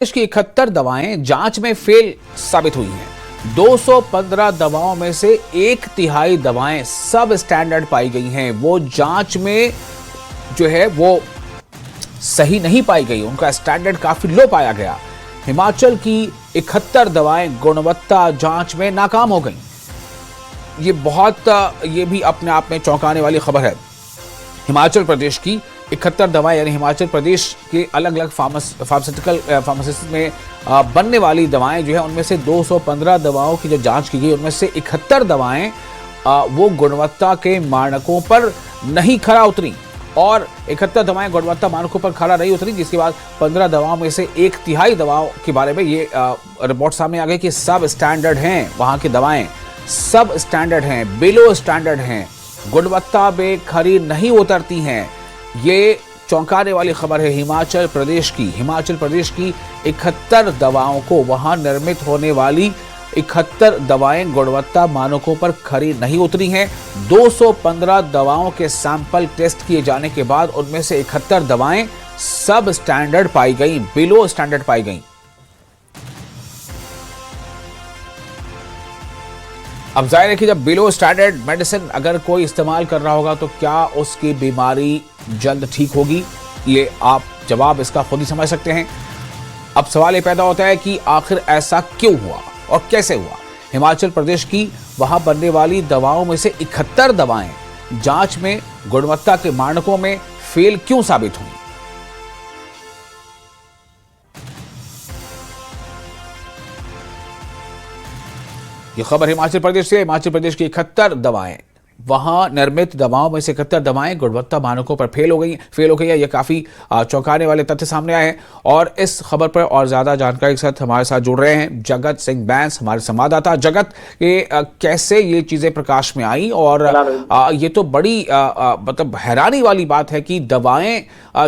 देश की 71 दवाएं जांच में फेल साबित हुई हैं। 215 दवाओं में से 1/3 दवाएं सब स्टैंडर्ड पाई गई हैं। वो जांच में जो है वो सही नहीं पाई गई, उनका स्टैंडर्ड काफी लो पाया गया। हिमाचल की 71 दवाएं गुणवत्ता जांच में नाकाम हो गई। ये भी अपने आप में चौंकाने वाली खबर है। हिमाचल प्रदेश की 71 दवाएं यानी हिमाचल प्रदेश के अलग अलग फार्मास्यूटिकल में बनने वाली दवाएं जो है, उनमें से 215 दवाओं की जो जांच की गई, उनमें से 71 दवाएं वो गुणवत्ता के मानकों पर नहीं खरा उतरी और 71 दवाएं गुणवत्ता मानकों पर खरा नहीं उतरी, जिसके बाद 15 दवाओं में से 1/3 दवाओं के बारे में ये रिपोर्ट सामने आ गई कि सब स्टैंडर्ड हैं। वहां की दवाएं सब स्टैंडर्ड हैं, बिलो स्टैंडर्ड हैं, गुणवत्ता में खरी नहीं उतरती हैं। ये चौंकाने वाली खबर है। हिमाचल प्रदेश की 71 दवाओं को, वहां निर्मित होने वाली 71 दवाएं गुणवत्ता मानकों पर खरी नहीं उतरी हैं। 215 दवाओं के सैंपल टेस्ट किए जाने के बाद उनमें से 71 दवाएं सब स्टैंडर्ड पाई गई, बिलो स्टैंडर्ड पाई गई। अब जाहिर है कि जब बिलो स्टैंडर्ड मेडिसिन अगर कोई इस्तेमाल कर रहा होगा तो क्या उसकी बीमारी जल्द ठीक होगी? ये आप जवाब इसका खुद ही समझ सकते हैं। अब सवाल ये पैदा होता है कि आखिर ऐसा क्यों हुआ और कैसे हुआ? हिमाचल प्रदेश की वहां बनने वाली दवाओं में से 71 दवाएं जांच में गुणवत्ता के मानकों में फेल क्यों साबित हुई? ये खबर हिमाचल प्रदेश से। हिमाचल प्रदेश की 71 दवाएं, वहां निर्मित दवाओं में से 71 दवाएं गुणवत्ता मानकों पर फेल हो गई है। ये काफी चौंकाने वाले तथ्य सामने आए हैं और इस खबर पर और ज्यादा जानकारी के साथ हमारे साथ जुड़ रहे हैं जगत सिंह बैंस, हमारे संवाददाता। जगत, कैसे ये चीजें प्रकाश में आई और ये तो बड़ी मतलब हैरानी वाली बात है कि दवाएं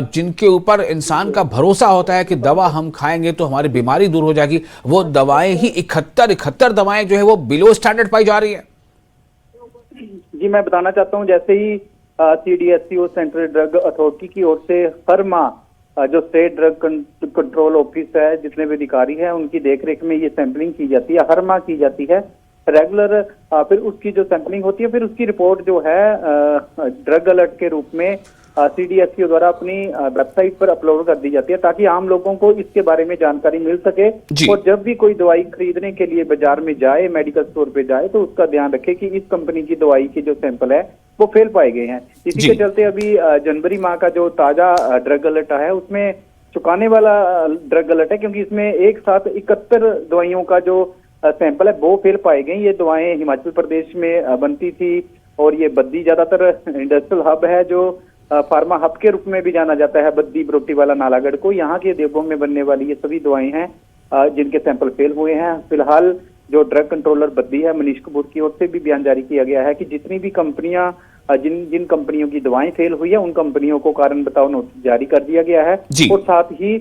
जिनके ऊपर इंसान का भरोसा होता है कि दवा हम खाएंगे तो हमारी बीमारी दूर हो जाएगी, वो दवाएं ही 71 दवाएं जो है वो बिलो स्टैंडर्ड पाई जा रही है। जी, मैं बताना चाहता हूं, जैसे ही CDSCO सेंट्रल ड्रग अथॉरिटी की ओर से हर माह जो स्टेट ड्रग कंट्रोल ऑफिस है, जितने भी अधिकारी हैं, उनकी देखरेख में ये सैंपलिंग की जाती है, हर माह की जाती है रेगुलर। फिर उसकी जो सैंपलिंग होती है, फिर उसकी रिपोर्ट जो है ड्रग अलर्ट के रूप में CDSCO द्वारा अपनी वेबसाइट पर अपलोड कर दी जाती है, ताकि आम लोगों को इसके बारे में जानकारी मिल सके। और जब भी कोई दवाई खरीदने के लिए बाजार में जाए, मेडिकल स्टोर पे जाए, तो उसका ध्यान रखे कि इस कंपनी की दवाई के जो सैंपल है वो फेल पाए गए हैं। इसी के चलते अभी जनवरी माह का जो ताजा ड्रग अलर्ट है, उसमें चुकाने वाला ड्रग अलर्ट है, क्योंकि इसमें एक साथ 71 दवाइयों का जो सैंपल है वो फेल पाए गए। ये दवाएं हिमाचल प्रदेश में बनती थी और ये बद्दी ज्यादातर इंडस्ट्रियल हब है, जो फार्मा हब के रूप में भी जाना जाता है, बद्दी बरोटी वाला नालागढ़ को। यहाँ के उद्योगों में बनने वाली ये सभी दवाएं हैं जिनके सैंपल फेल हुए हैं। फिलहाल जो ड्रग कंट्रोलर बद्दी है, मनीष कपूर की ओर से भी बयान जारी किया गया है कि जितनी भी कंपनियां जिन कंपनियों की दवाएं फेल हुई है, उन कंपनियों को कारण बताओ नोटिस जारी कर दिया गया है और साथ ही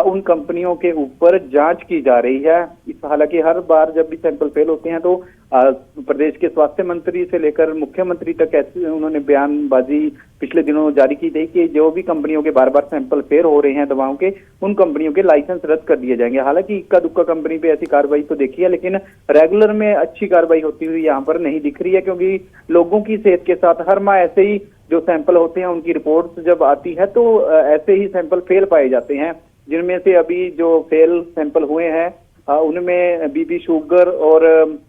उन कंपनियों के ऊपर जांच की जा रही है। हालांकि हर बार जब भी सैंपल फेल होते हैं तो प्रदेश के स्वास्थ्य मंत्री से लेकर मुख्यमंत्री तक ऐसे उन्होंने बयानबाजी पिछले दिनों जारी की थी कि जो भी कंपनियों के बार बार सैंपल फेल हो रहे हैं दवाओं के, उन कंपनियों के लाइसेंस रद्द कर दिए जाएंगे। हालांकि इक्का दुक्का कंपनी पे ऐसी कार्रवाई तो देखी है, लेकिन रेगुलर में अच्छी कार्रवाई होती हुई यहाँ पर नहीं दिख रही है, क्योंकि लोगों की सेहत के साथ हर माह ऐसे ही जो सैंपल होते हैं उनकी रिपोर्ट जब आती है तो ऐसे ही सैंपल फेल पाए जाते हैं। जिनमें से अभी जो फेल सैंपल हुए हैं उनमें बीपी, शुगर और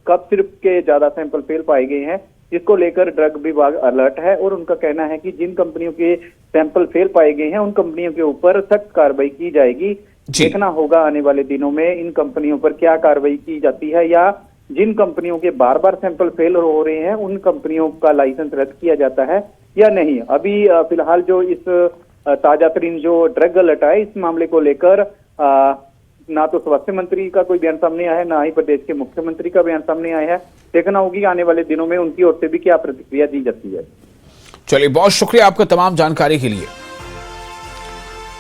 कफ सिरप के ज्यादा सैंपल फेल पाए गए हैं, जिसको लेकर ड्रग विभाग अलर्ट है और उनका कहना है कि जिन कंपनियों के सैंपल फेल पाए गए हैं उन कंपनियों के ऊपर सख्त कार्रवाई की जाएगी। देखना होगा आने वाले दिनों में इन कंपनियों पर क्या कार्रवाई की जाती है, या जिन कंपनियों के बार बार सैंपल फेल हो रहे हैं उन कंपनियों का लाइसेंस रद्द किया जाता है या नहीं। अभी फिलहाल जो इस ताजा तरीन जो ड्रग अलर्ट है, इस मामले को लेकर ना तो स्वास्थ्य मंत्री का कोई बयान सामने आया है, ना ही प्रदेश के मुख्यमंत्री का बयान सामने आया है। देखना होगी आने वाले दिनों में उनकी ओर से भी क्या प्रतिक्रिया दी जाती है। चलिए, बहुत शुक्रिया आपका तमाम जानकारी के लिए।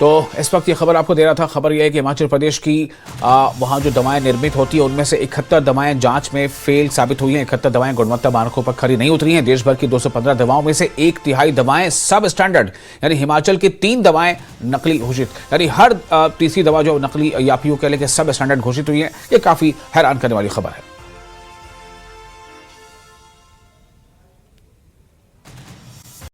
तो इस वक्त ये खबर आपको दे रहा था। खबर यह है कि हिमाचल प्रदेश की वहाँ जो दवाएं निर्मित होती है उनमें से 71 दवाएं जांच में फेल साबित हुई हैं। 71 दवाएं गुणवत्ता मानकों पर खरी नहीं उतरी हैं। देश भर की 215 दवाओं में से 1/3 दवाएं सब स्टैंडर्ड, यानी हिमाचल की 3 दवाएं नकली घोषित, यानी हर तीसरी दवा जो नकली या पीओ के लिए सब स्टैंडर्ड घोषित हुई है। ये काफी हैरान करने वाली खबर है।